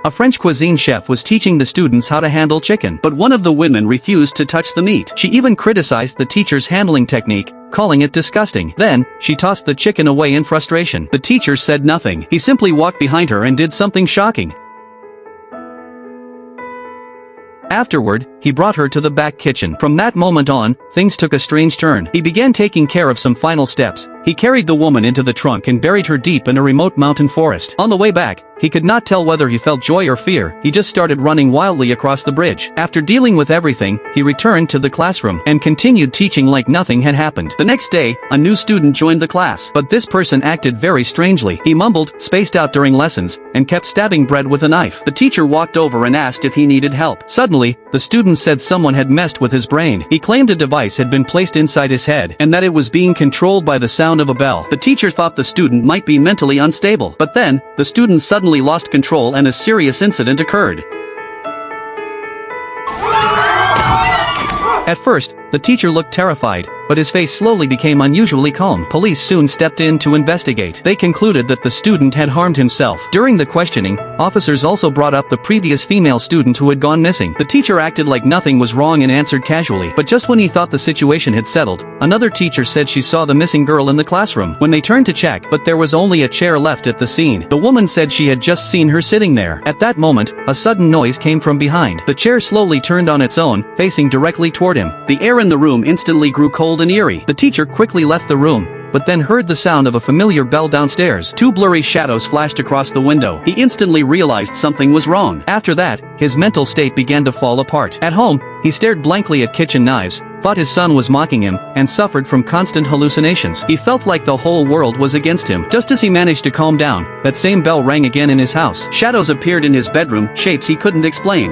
A French cuisine chef was teaching the students how to handle chicken, but one of the women refused to touch the meat. She even criticized the teacher's handling technique, calling it disgusting. Then, she tossed the chicken away in frustration. The teacher said nothing. He simply walked behind her and did something shocking. Afterward, he brought her to the back kitchen. From that moment on, things took a strange turn. He began taking care of some final steps. He carried the woman into the trunk and buried her deep in a remote mountain forest. On the way back, he could not tell whether he felt joy or fear. He just started running wildly across the bridge. After dealing with everything, he returned to the classroom and continued teaching like nothing had happened. The next day, a new student joined the class, but this person acted very strangely. He mumbled, spaced out during lessons, and kept stabbing bread with a knife. The teacher walked over and asked if he needed help. Suddenly, the student said someone had messed with his brain. He claimed a device had been placed inside his head, and that it was being controlled by the sound of a bell. The teacher thought the student might be mentally unstable, but then, the student suddenly lost control and a serious incident occurred. At first, the teacher looked terrified, but his face slowly became unusually calm. Police soon stepped in to investigate. They concluded that the student had harmed himself. During the questioning, officers also brought up the previous female student who had gone missing. The teacher acted like nothing was wrong and answered casually, but just when he thought the situation had settled, another teacher said she saw the missing girl in the classroom. When they turned to check, but there was only a chair left at the scene. The woman said she had just seen her sitting there. At that moment, a sudden noise came from behind. The chair slowly turned on its own, facing directly toward him. The air in the room instantly grew cold and eerie. The teacher quickly left the room, but then heard the sound of a familiar bell downstairs. Two blurry shadows flashed across the window. He instantly realized something was wrong. After that, his mental state began to fall apart. At home, he stared blankly at kitchen knives, thought his son was mocking him, and suffered from constant hallucinations. He felt like the whole world was against him. Just as he managed to calm down, that same bell rang again in his house. Shadows appeared in his bedroom, shapes he couldn't explain.